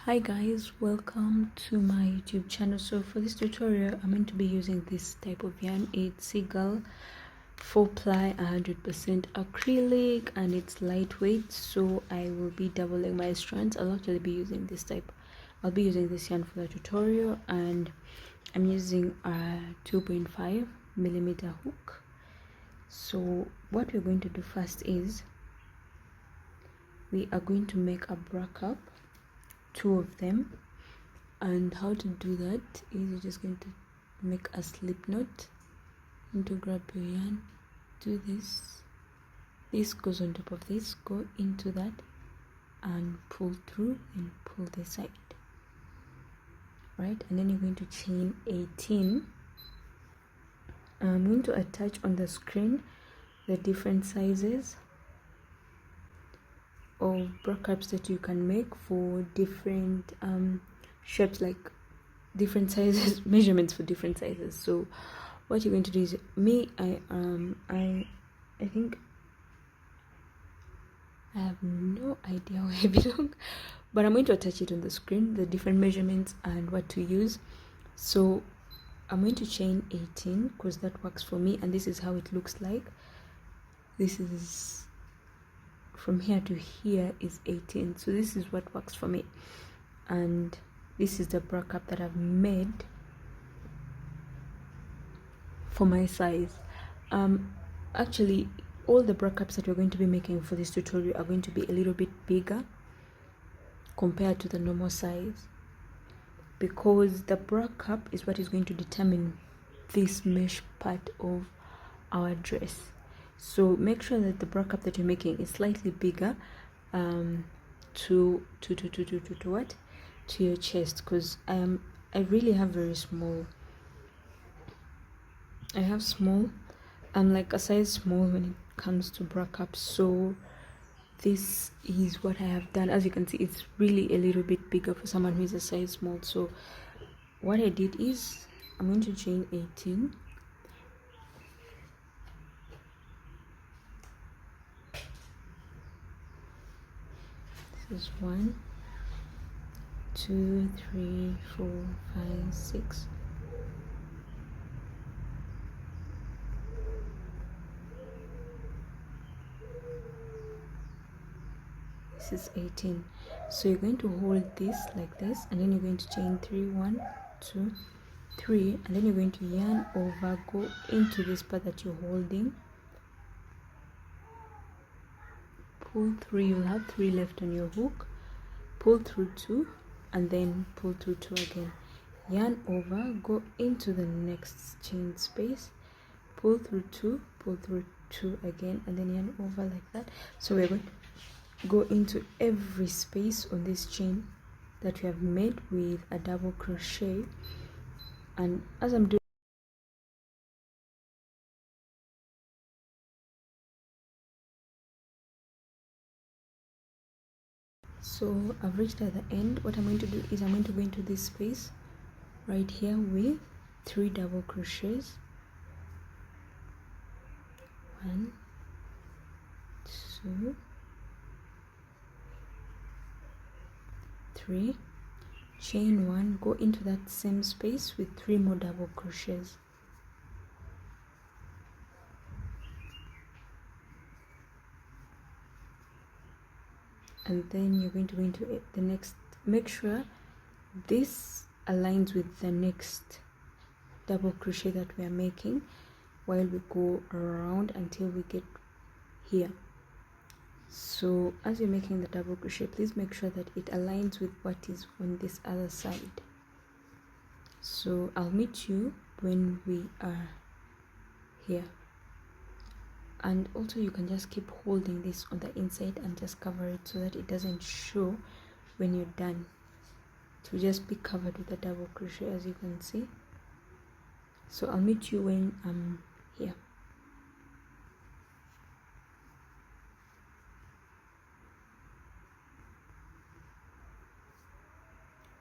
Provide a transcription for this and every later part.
Hi guys, welcome to my YouTube channel. So for this tutorial I'm going to be using this type of yarn. It's Seagull 4-ply 100% acrylic and it's lightweight, so I will be doubling my strands. I'll actually be using this type. I'll be using this yarn for the tutorial, and I'm using a 2.5mm hook. So what we're going to do first is we are going to make a bra cup, 2 of them. And how to do that is you're just going to make a slip knot, and to grab your yarn, do this goes on top of this, go into that and pull through and pull this side, right? And then you're going to chain 18. I'm going to attach on the screen the different sizes of bra cups that you can make for different shapes, like different sizes, measurements for different sizes. So what you're going to do is, I think I have no idea where I belong, but I'm going to attach it on the screen, the different measurements and what to use. So I'm going to chain 18 because that works for me, and this is how it looks like. This is from here to here is 18, so this is what works for me. And this is the bra cup that I've made for my size. Actually all the bra cups that we're going to be making for this tutorial are going to be a little bit bigger compared to the normal size, because the bra cup is what is going to determine this mesh part of our dress. So make sure that the bra cup that you're making is slightly bigger to what, to your chest, because I really have very small. I have small. I'm like a size small when it comes to bra cups, so this is what I have done. As you can see, it's really a little bit bigger for someone who is a size small. So what I did is I'm going to chain 18. This is 1, 2, 3, 4, 5, 6. This is 18. So you're going to hold this like this, and then you're going to chain 3, 1, 2, 3, and then you're going to yarn over, go into this part that you're holding, pull 3. You'll have 3 left on your hook, pull through 2, and then pull through 2 again, yarn over, go into the next chain space, pull through 2, pull through 2 again, and then yarn over like that. So we're going to go into every space on this chain that we have made with a double crochet. And as I'm doing, so I've reached at the end. What I'm going to do is I'm going to go into this space right here with 3 double crochets. 1, 2, 3, chain 1, go into that same space with 3 more double crochets. And then you're going to go into the next. Make sure this aligns with the next double crochet that we are making while we go around until we get here. So as you're making the double crochet, please make sure that it aligns with what is on this other side. So I'll meet you when we are here. And also you can just keep holding this on the inside and just cover it so that it doesn't show when you're done. It will just be covered with a double crochet, as you can see. So I'll meet you when I'm here.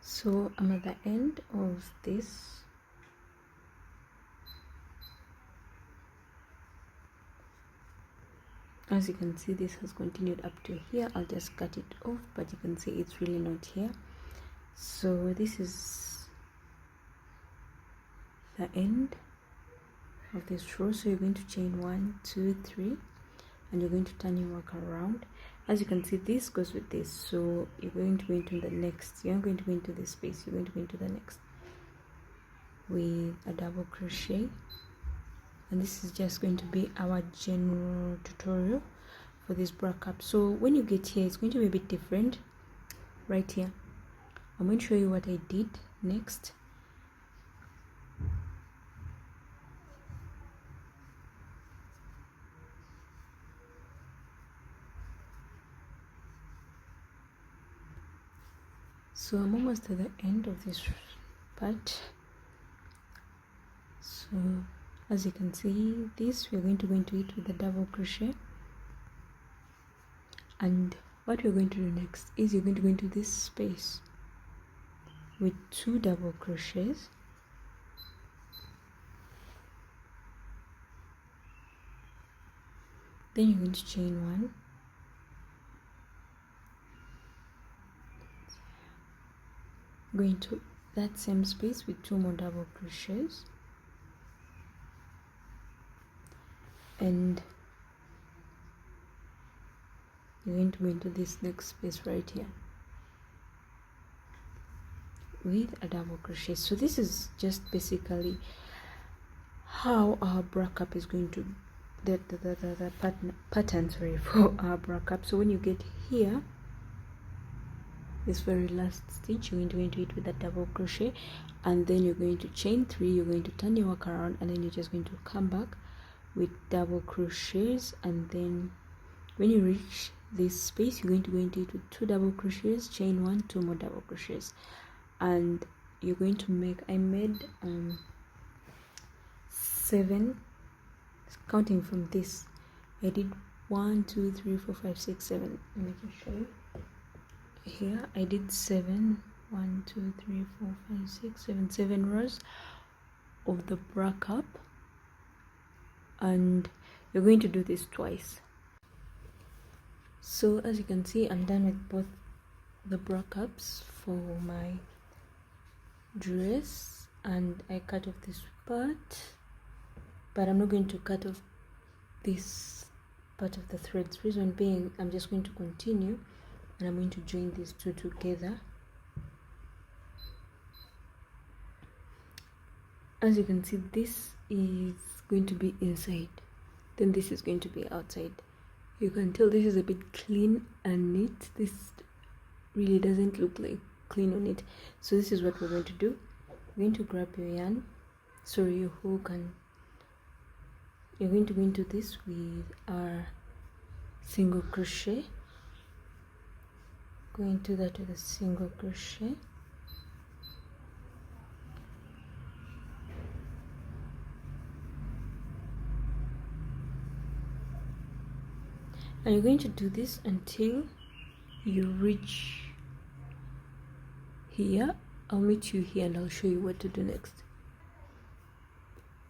So I'm at the end of this. As you can see, this has continued up to here. I'll just cut it off, but you can see it's really not here. So this is the end of this row. So you're going to chain 1, 2, 3, and you're going to turn your work around. As you can see, this goes with this, so you're going to go into the next, you're going to go into this space, you're going to go into the next with a double crochet. And this is just going to be our general tutorial for this bra cup. So when you get here, it's going to be a bit different. Right here, I'm going to show you what I did next. So I'm almost at the end of this part. So as you can see, this we're going to go into it with a double crochet. And what we're going to do next is you're going to go into this space with 2 double crochets. Then you're going to chain 1, go into that same space with 2 more double crochets, and you're going to go into this next space right here with a double crochet. So this is just basically how our bra cup is going to the pattern for our bra cup. So when you get here, this very last stitch, you're going to go into it with a double crochet, and then you're going to chain 3, you're going to turn your work around, and then you're just going to come back with double crochets. And then when you reach this space, you're going to go into it with 2 double crochets, chain 1, 2 more double crochets, and you're going to make, I made 7, counting from this, I did 1, 2, 3, 4, 5, 6, 7. Let me just show you. Here I did 7, 1, 2, 3, 4, 5, 6, 7, 7 rows of the bra cup, and you're going to do this twice. So as you can see, I'm done with both the bra cups for my dress, and I cut off this part, but I'm not going to cut off this part of the threads. Reason being, I'm just going to continue and I'm going to join these 2 together. As you can see, this is going to be inside, then this is going to be outside. You can tell this is a bit clean and neat. This really doesn't look like clean on it. So this is what we're going to do. You're going to grab your yarn, sorry, your hook, and you're going to go into this with our single crochet. Go into that with a single crochet, and you're going to do this until you reach here. I'll meet you here and I'll show you what to do next.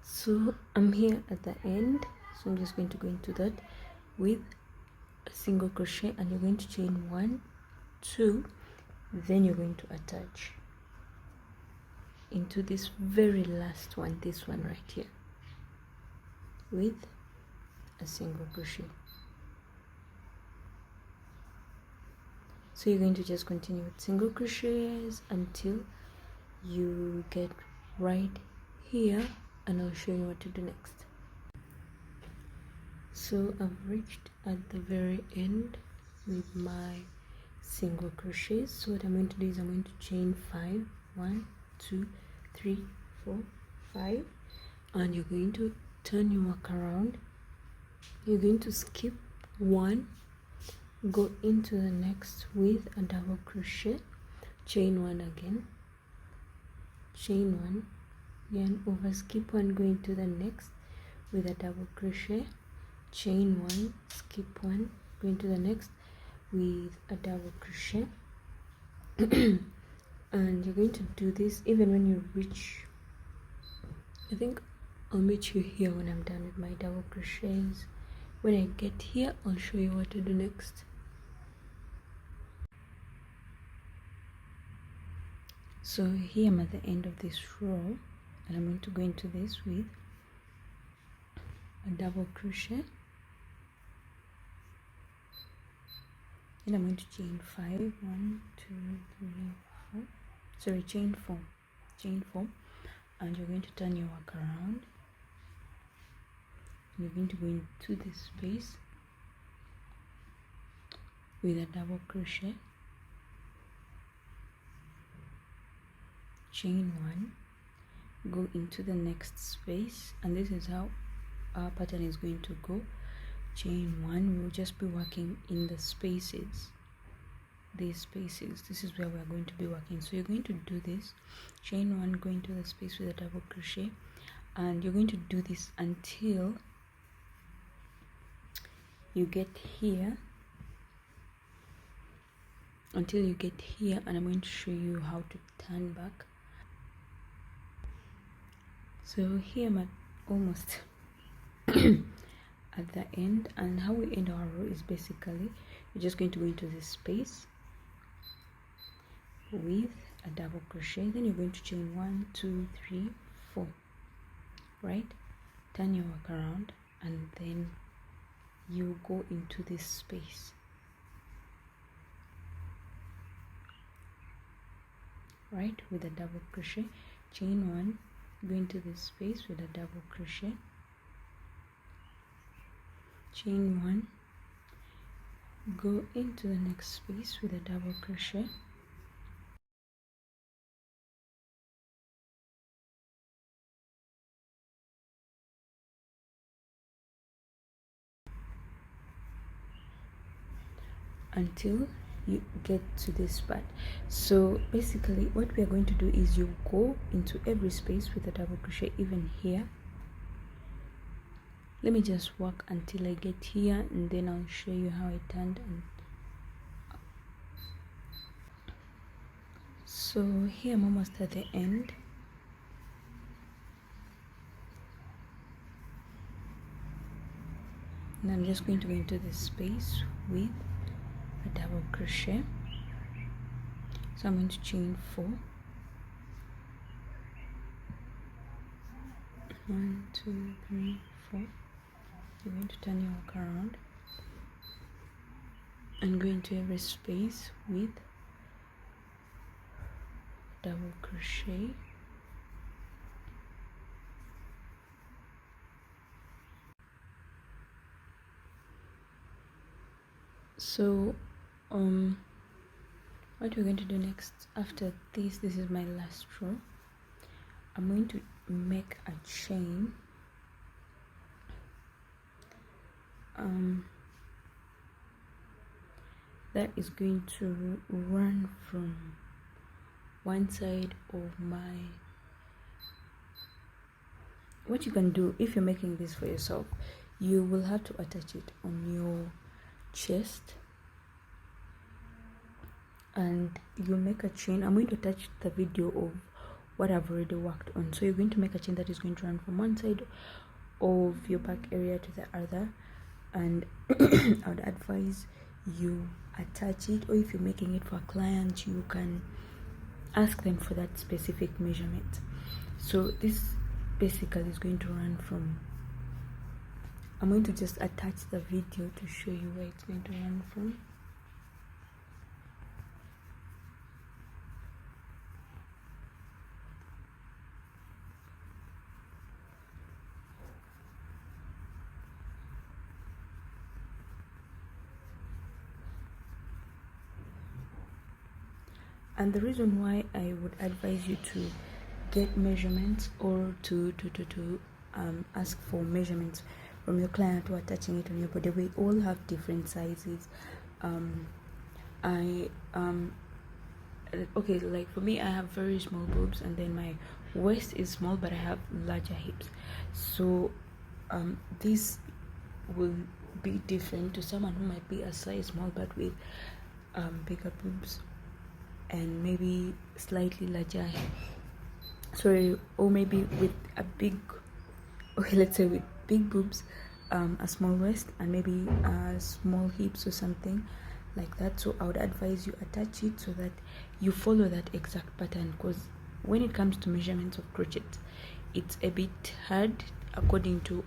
So I'm here at the end, so I'm just going to go into that with a single crochet, and you're going to chain 1, 2, then you're going to attach into this very last one, this one right here, with a single crochet. So you're going to just continue with single crochets until you get right here, and I'll show you what to do next. So I've reached at the very end with my single crochets. So what I'm going to do is I'm going to chain 5, 1, 2, 3, 4, 5, and you're going to turn your work around. You're going to skip 1, go into the next with a double crochet, chain 1 again, chain 1, yarn over, skip 1, go into the next with a double crochet, chain 1, skip 1, go into the next with a double crochet. And you're going to do this even when you reach, I think I'll meet you here when I'm done with my double crochets. When I get here, I'll show you what to do next. So here I'm at the end of this row, and I'm going to go into this with a double crochet, and I'm going to chain 5, 1, 2, 3, 4, sorry, chain 4, and you're going to turn your work around. You're going to go into this space with a double crochet, chain 1, go into the next space, and this is how our pattern is going to go. Chain 1, we'll just be working in the spaces, these spaces. This is where we're going to be working. So you're going to do this, chain 1, go into the space with a double crochet, and you're going to do this until you get here, and I'm going to show you how to turn back. So here I'm at almost at the end, and how we end our row is basically you're just going to go into this space with a double crochet, then you're going to chain 1, 2, 3, 4, right? Turn your work around, and then you go into this space, right, with a double crochet, chain 1, go into this space with a double crochet, chain 1, go into the next space with a double crochet, until you get to this part. So basically what we are going to do is you go into every space with a double crochet, even here. Let me just work until I get here, and then I'll show you how I turned. And so here I'm almost at the end, and I'm just going to go into this space with a double crochet. So I'm going to chain 4, 1, 2, 3, 4. You're going to turn your work around and go into every space with double crochet, so what we're going to do next after this is my last row. I'm going to make a chain that is going to run from one side of my, what you can do if you're making this for yourself, you will have to attach it on your chest, and you make a chain. I'm going to attach the video of what I've already worked on. So you're going to make a chain that is going to run from one side of your back area to the other, and I would advise you attach it, or if you're making it for a client, you can ask them for that specific measurement. So this basically is going to run from, I'm going to just attach the video to show you where it's going to run from. And the reason why I would advise you to get measurements, or to ask for measurements from your client or attaching it on your body, we all have different sizes. Okay, like for me, I have very small boobs, and then my waist is small, but I have larger hips. So this will be different to someone who might be a size small but with bigger boobs and maybe slightly larger, or maybe with a big, okay, let's say with big boobs, a small waist, and maybe small hips or something like that. So I would advise you attach it so that you follow that exact pattern, because when it comes to measurements of crochet, it's a bit hard according to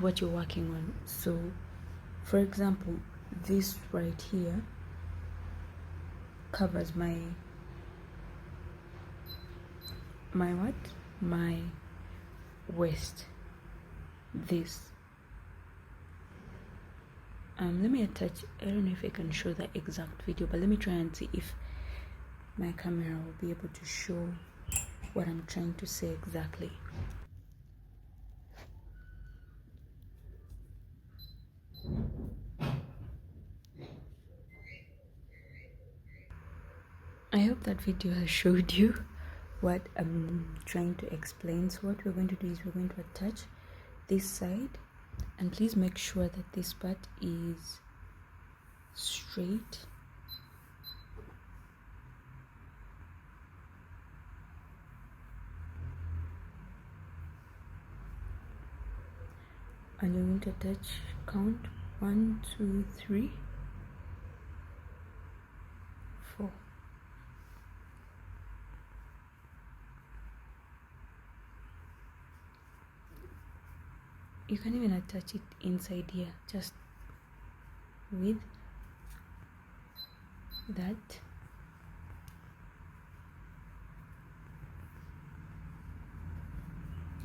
what you're working on. So for example, this right here covers my waist. This let me attach, I don't know if I can show the exact video, but let me try and see if my camera will be able to show what I'm trying to say exactly. I hope that video has showed you what I'm trying to explain. So what we're going to do is we're going to attach this side, and please make sure that this part is straight. And you're going to attach, count 1, 2, 3, 4. You can even attach it inside here, just with that.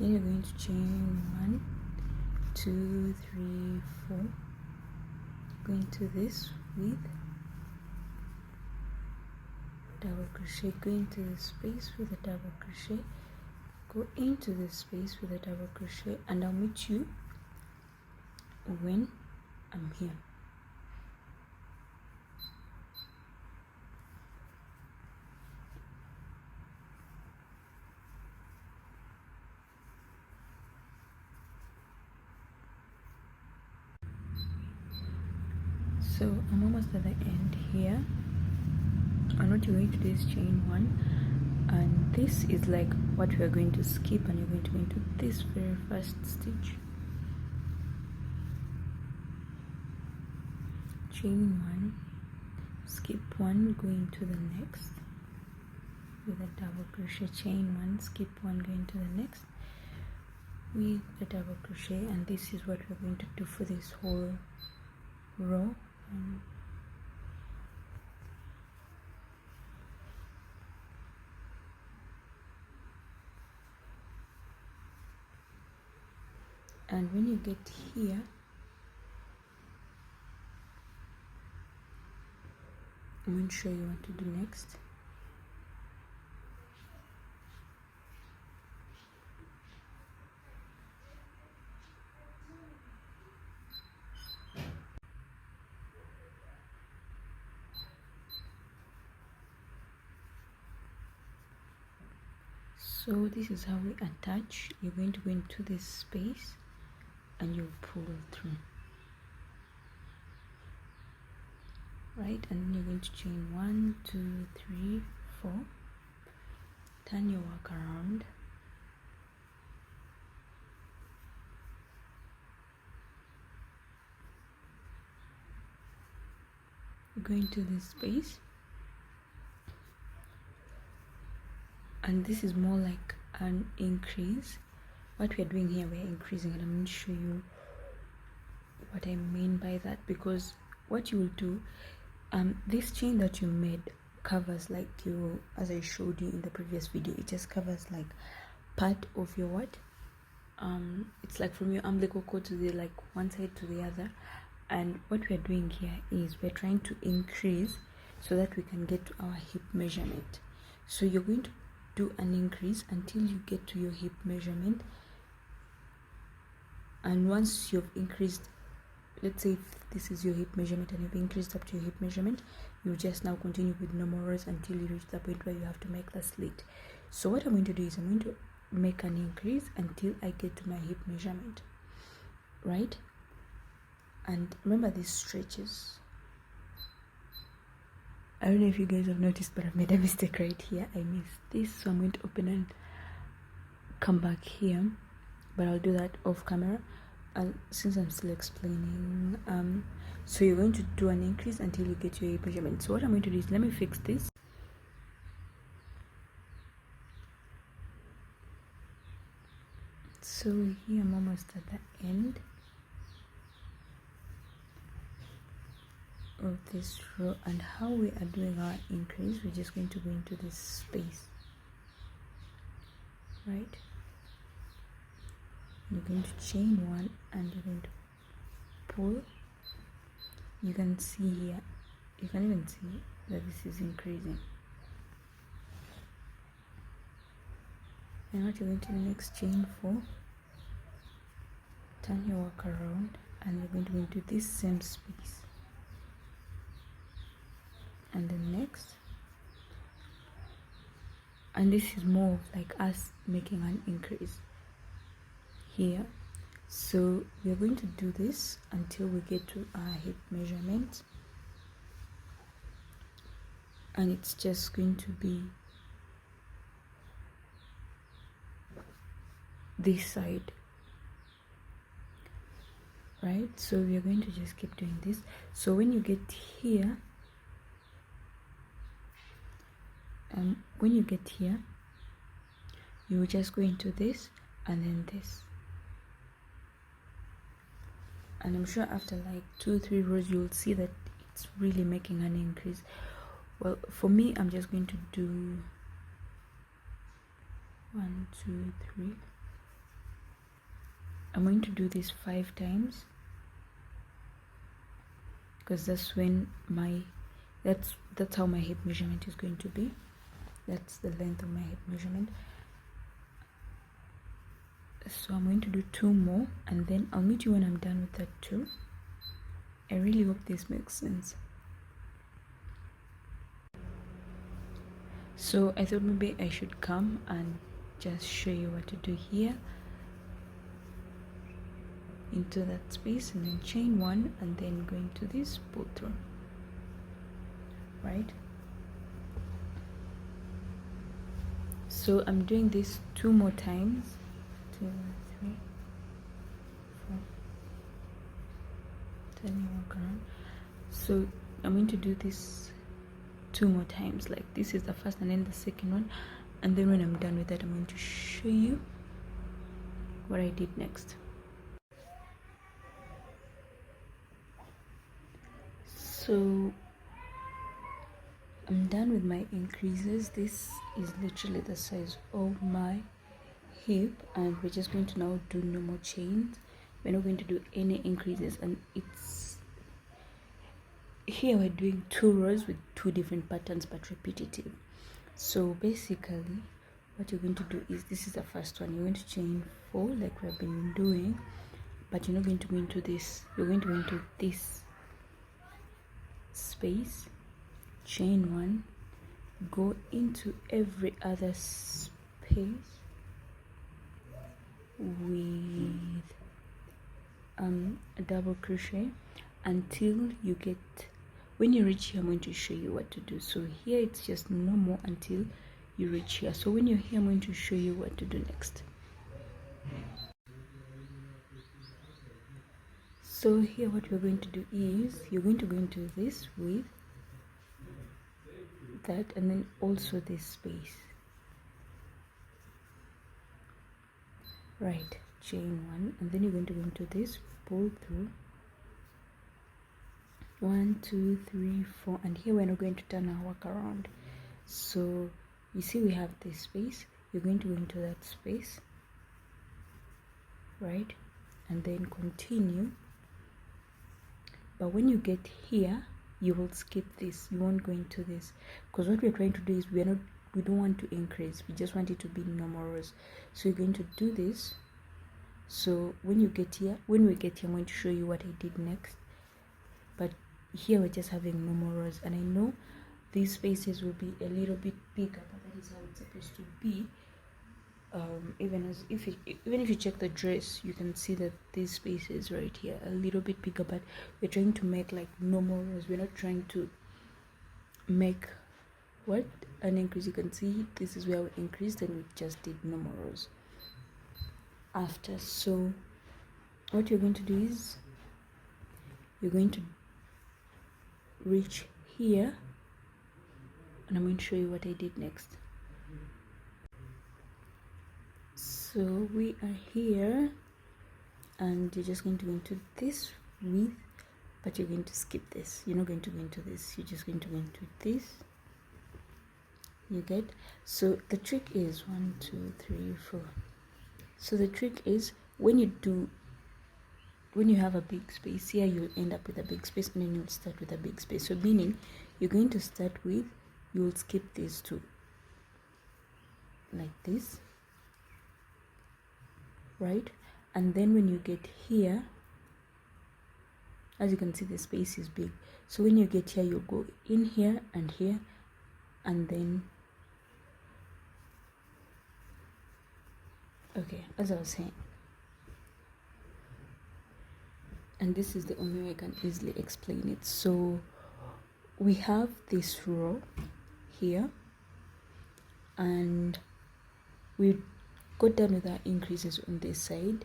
Then you're going to chain 1, 2, 3, 4. Go into this with double crochet, go into the space with a double crochet, go into the space with a double crochet, and I'll meet you when I'm here. So I'm almost at the end here, and what you're going to do is chain 1, and this is like what we are going to skip, and you're going to go into this very first stitch, chain 1, skip 1, go into the next with a double crochet, chain 1, skip 1, go into the next with a double crochet. And this is what we're going to do for this whole row. And when you get here, I'm going to show you what to do next. So this is how we attach. You're going to go into this space and you pull through, right? And then you're going to chain 1, 2, 3, 4, turn your work around, go into this space, and this is more like an increase. What we are doing here, we're increasing, and I'm going to show you what I mean by that. Because what you will do, this chain that you made covers, like you, as I showed you in the previous video, it just covers like part of your what, it's like from your umbilical cord to the like one side to the other. And what we're doing here is we're trying to increase so that we can get to our hip measurement. So you're going to do an increase until you get to your hip measurement, and once you've increased, let's say if this is your hip measurement and you've increased up to your hip measurement, you just now continue with normal rows until you reach the point where you have to make the slit. So what I'm going to do is I'm going to make an increase until I get to my hip measurement, right? And remember, these stretches, I don't know if you guys have noticed, but I've made a mistake right here. I missed this, so I'm going to open and come back here, but I'll do that off camera, and since I'm still explaining. So you're going to do an increase until you get your hip measurement. So what I'm going to do is, let me fix this. So here I'm almost at the end of this row, and how we are doing our increase, we're just going to go into this space, right? You're going to chain one and you're going to pull. You can see here, you can even see that this is increasing. And what you're going to do next, chain 4, turn your work around, and you're going to go into this same space, and then next, and this is more of like us making an increase here. So we're going to do this until we get to our hip measurement, and it's just going to be this side, right? So we are going to just keep doing this. So when you get here, you will just go into this and then this, and I'm sure after like 2-3 rows you'll see that it's really making an increase. Well, for me, I'm just going to do 1, 2, 3. I'm going to do this 5 times, because that's when that's how my hip measurement is going to be. That's the length of my hip measurement. So I'm going to do 2 more, and then I'll meet you when I'm done with that 2. I really hope this makes sense. So I thought maybe I should come and just show you what to do here, into that space, and then chain 1, and then go into this, pull through, right? So I'm doing this 2 more times. 2, 3, 4. Turn your work around. So I'm going to do this 2 more times. Like, this is the first and then the second one, and then when I'm done with that, I'm going to show you what I did next. So I'm done with my increases. This is literally the size of my hip, and we're just going to now do no more chains. We're not going to do any increases, and it's here we're doing 2 rows with 2 different patterns but repetitive. So basically what you're going to do is, this is the first one, you're going to chain 4 like we've been doing, but you're not going to go into this. You're going to go into this space, chain 1, go into every other space with a double crochet until you get, when you reach here, I'm going to show you what to do. So here it's just normal until you reach here. So when you're here, I'm going to show you what to do next. So here what we're going to do is, you're going to go into this with that, and then also this space, right? Chain 1, and then you're going to go into this, pull through, 1, 2, 3, 4, and here we're not going to turn our work around. So you see we have this space, you're going to go into that space, right? And then continue, but when you get here, you will skip this. You won't go into this, because what we're trying to do is, we don't want to increase, we just want it to be normal rows. So you're going to do this. So when we get here, I'm going to show you what I did next, but here we're just having normal rows, and I know these spaces will be a little bit bigger, but that is how it's supposed to be. Even if you check the dress, you can see that these spaces right here are a little bit bigger, but we're trying to make like normal rows. We're not trying to make an increase. You can see this is where we increased, and we just did normal rows after. So what you're going to do is, you're going to reach here, and I'm going to show you what I did next. So we are here, and you're just going to go into this width, but you're going to skip this. You're not going to go into this, you're just going to go into this. You get? So the trick is 1 2 3 4. So the trick is when you have a big space here, you'll end up with a big space, and then you'll start with a big space. So meaning you're going to start with, you'll skip these two like this, right? And then when you get here, as you can see, the space is big. So when you get here, you'll go in here, and then okay, as I was saying, and this is the only way I can easily explain it. So we have this row here, and we got done with our increases on this side,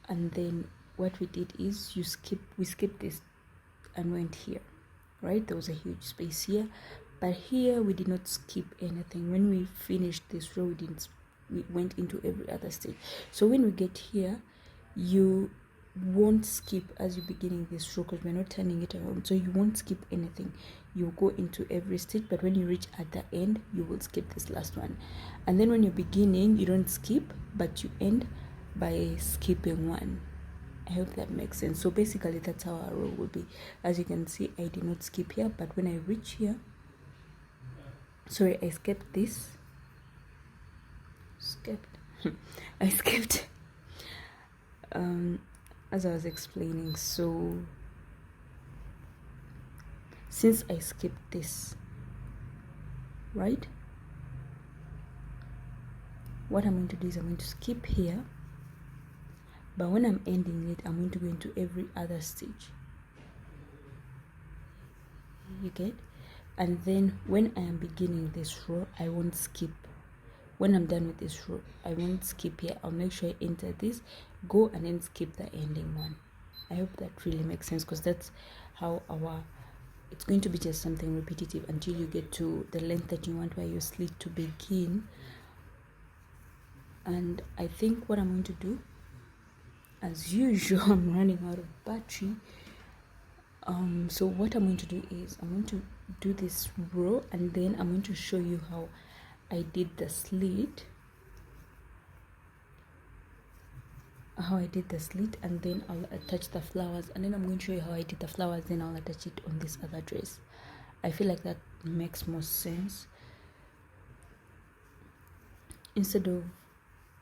and then what we did is we skipped this and went here, right? There was a huge space here, but here we did not skip anything. When we finished this row, we went into every other stage. So when we get here, you won't skip as you're beginning this row, because we're not turning it around, so you won't skip anything. You'll go into every stitch, but when you reach at the end, you will skip this last one. And then when you're beginning, you don't skip, but you end by skipping one. I hope that makes sense. So basically that's how our row will be. As you can see, I did not skip here, but when I reach here, sorry, I skipped this, I skipped as I was explaining. So since I skipped this, right, what I'm going to do is I'm going to skip here, but when I'm ending it, I'm going to go into every other stitch. You get? And then when I am beginning this row, I won't skip. When I'm done with this row, I won't skip here. I'll make sure I enter this, go, and then skip the ending one. I hope that really makes sense, because that's how it's going to be just something repetitive until you get to the length that you want where your slit to begin. And I think what I'm going to do, as usual, I'm running out of battery. So what I'm going to do is I'm going to do this row, and then I'm going to show you how I did the slit, and then I'll attach the flowers, and then I'm going to show you how I did the flowers, then I'll attach it on this other dress. I feel like that makes more sense, instead of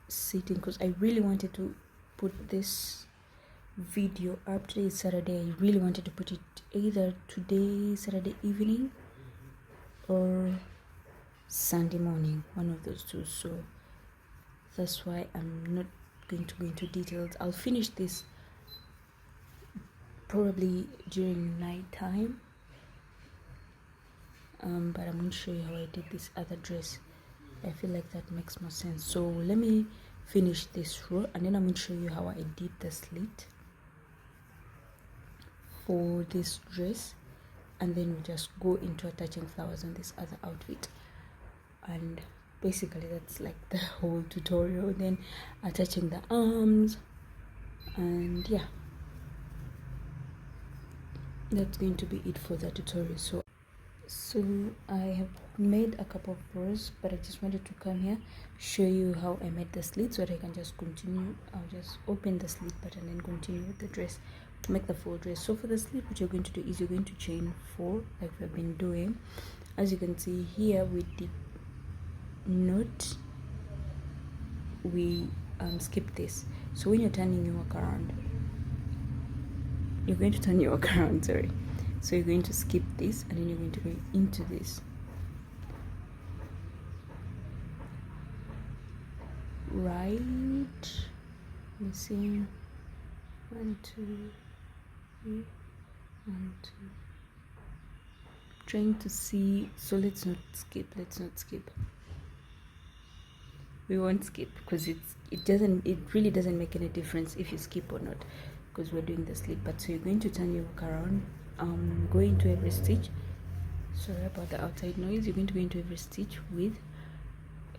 sitting, because I really wanted to put this video up. Today is Saturday. I really wanted to put it either today, Saturday evening, or Sunday morning, one of those two. So that's why I'm not going to go into details. I'll finish this probably during night time, but I'm going to show you how I did this other dress. I feel like that makes more sense. So let me finish this row, and then I'm going to show you how I did the slit for this dress, and then we just go into attaching flowers on this other outfit. And basically that's like the whole tutorial, then attaching the arms, and yeah, that's going to be it for the tutorial. So I have made a couple of rows, but I just wanted to come here, show you how I made the slit, so that I can just continue. I'll just open the slit button and then continue with the dress to make the full dress. So for the slit, what you're going to do is you're going to chain 4 like we've been doing. As you can see here, we did not, we skip this. So when you're turning your work around, you're going to turn your work around, sorry. So you're going to skip this, and then you're going to go into this. Right, let me see, 1 2 3 1 2, trying to see. So let's not skip, we won't skip, because it really doesn't make any difference if you skip or not, because we're doing the slit. But so you're going to turn your work around go into every stitch. Sorry about the outside noise. You're going to go into every stitch with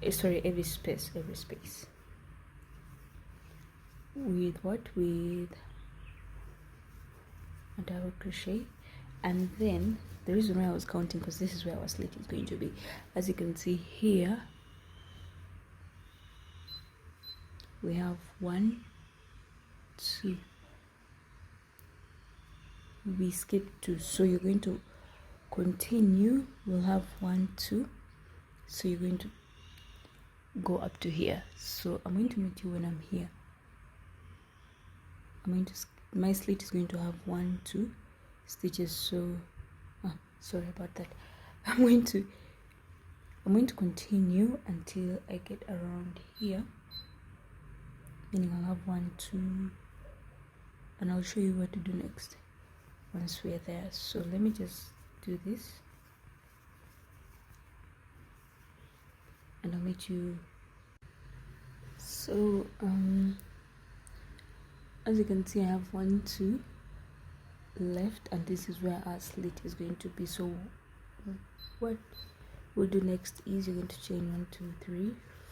every space with what, with a double crochet. And then the reason why I was counting, because this is where our slit is going to be. As you can see here, we have 1, 2, we skipped 2, so you're going to continue. We'll have 1, 2, so you're going to go up to here. So I'm going to meet you when I'm here. My slit is going to have 1, 2 stitches, so sorry about that. I'm going to continue until I get around here, meaning I'll have 1, 2, and I'll show you what to do next once we're there. So let me just do this and I'll meet you. So as you can see, I have 1, 2 left, and this is where our slit is going to be. So what we'll do next is you're going to chain 1, 2, 3,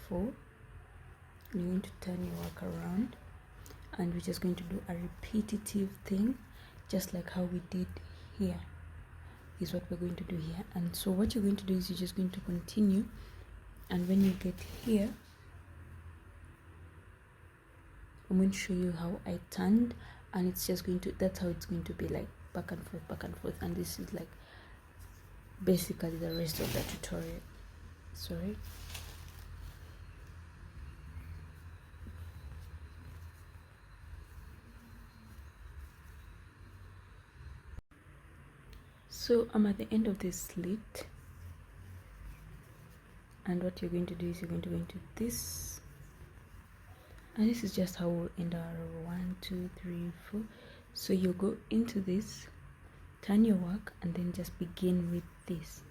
4, and you're going to turn your work around, and we're just going to do a repetitive thing, just like how we did here, is what we're going to do here. And so what you're going to do is you're just going to continue, and when you get here, I'm going to show you how I turned, and it's just going to, that's how it's going to be, like back and forth, and this is like basically the rest of the tutorial. Sorry. So I'm at the end of this slit, and what you're going to do is you're going to go into this, and this is just how we'll end our row. 1, 2, 3, 4. So you go into this, turn your work, and then just begin with this,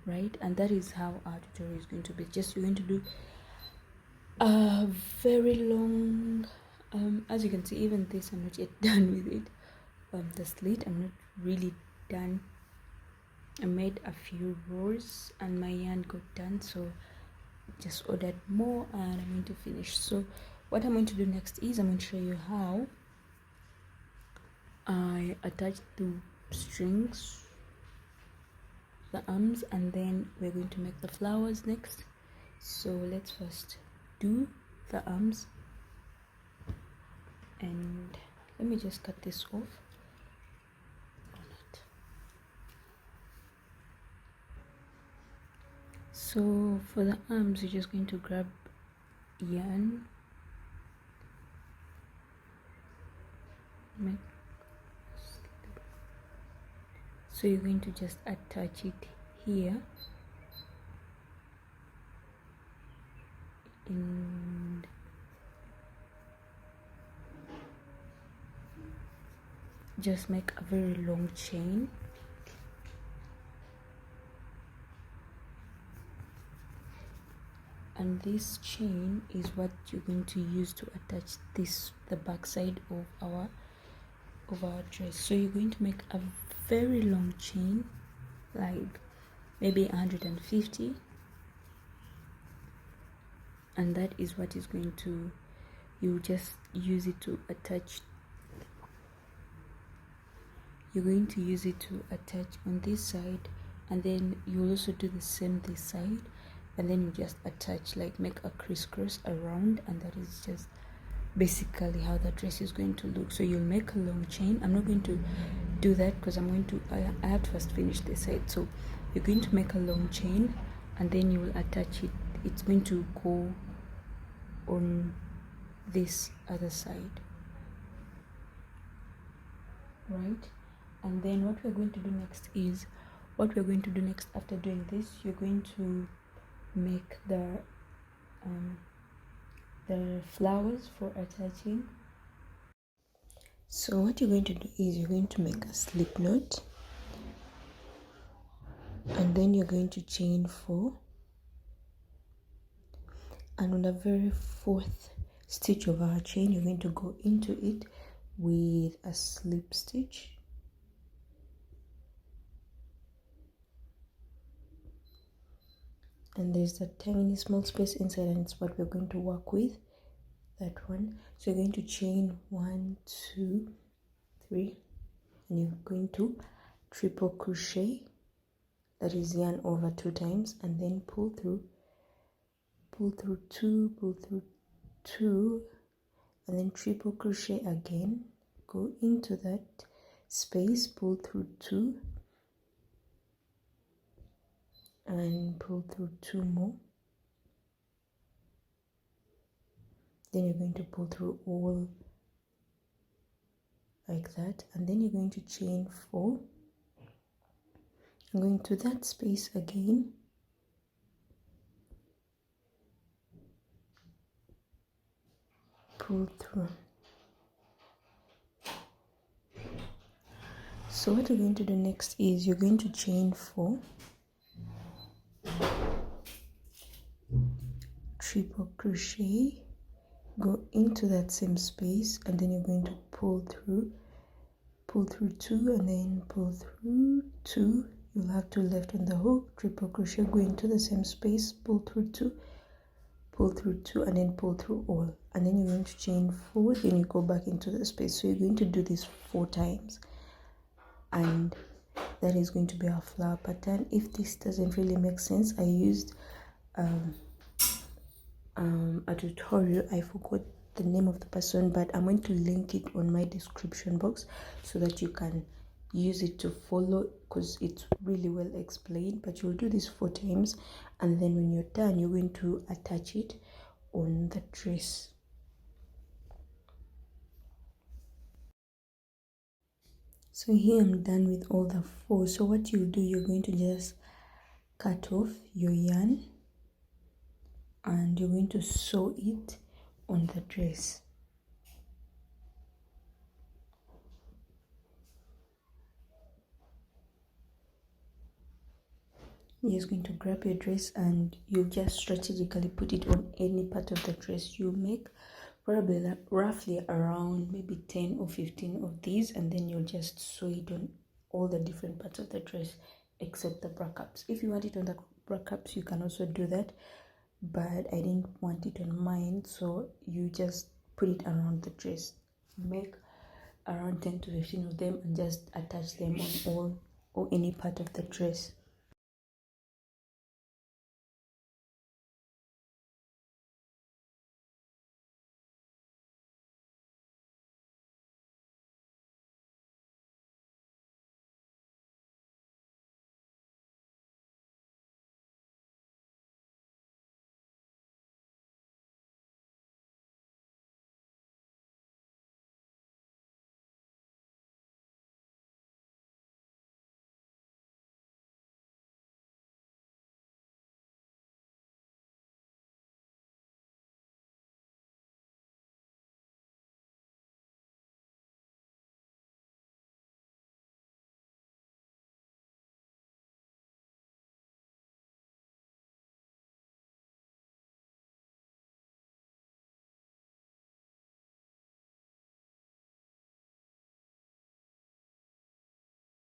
right? And that is how our tutorial is going to be. Just you're going to do a very long as you can see, even this I'm not yet done with it. The slit, I'm not really done. I made a few rows and my yarn got done, so just ordered more and I'm going to finish. So what I'm going to do next is I'm going to show you how I attach the strings, the arms, and then we're going to make the flowers next. So let's first do the arms, and let me just cut this off. So for the arms, you're just going to grab yarn, so you're going to just attach it here, and just make a very long chain. And this chain is what you're going to use to attach this, the back side of our dress. So you're going to make a very long chain, like maybe 150, and that is what is going to, you just use it to attach. You're going to use it to attach on this side, and then you'll also do the same this side, and then you just attach, like make a crisscross around, and that is just basically how the dress is going to look. So you'll make a long chain. I'm not going to do that because I have to first finish this side. So you're going to make a long chain, and then you will attach it. It's going to go on this other side, right? And then what we're going to do next is, after doing this, you're going to make the flowers for attaching. So what you're going to do is you're going to make a slip knot, and then you're going to chain 4, and on the very 4th stitch of our chain, you're going to go into it with a slip stitch. And there's a tiny small space inside, and it's what we're going to work with, that one. So you're going to chain 1, 2, 3, and you're going to triple crochet, that is yarn over 2 times, and then pull through 2, pull through 2, and then triple crochet again, go into that space, pull through 2, and pull through 2 more. Then you're going to pull through all like that, and then you're going to chain 4. I'm going to that space again, pull through. So what you're going to do next is you're going to chain 4, triple crochet, go into that same space, and then you're going to pull through 2, and then pull through 2. You'll have 2 left on the hook, triple crochet, go into the same space, pull through 2, and then pull through all, and then you're going to chain 4, then you go back into the space. So you're going to do this 4 times, and that is going to be our flower pattern. If this doesn't really make sense, I used a tutorial. I forgot the name of the person, but I'm going to link it on my description box so that you can use it to follow, because it's really well explained. But you'll do this 4 times, and then when you're done, you're going to attach it on the dress. So here I'm done with all the 4. So what you'll do, you're going to just cut off your yarn, and you're going to sew it on the dress. You're just going to grab your dress, and you just strategically put it on any part of the dress you make, probably like roughly around maybe 10 or 15 of these, and then you'll just sew it on all the different parts of the dress except the bra cups. If you want it on the bra cups, you can also do that, but I didn't want it on mine, so you just put it around the dress. Make around 10 to 15 of them and just attach them on all or any part of the dress.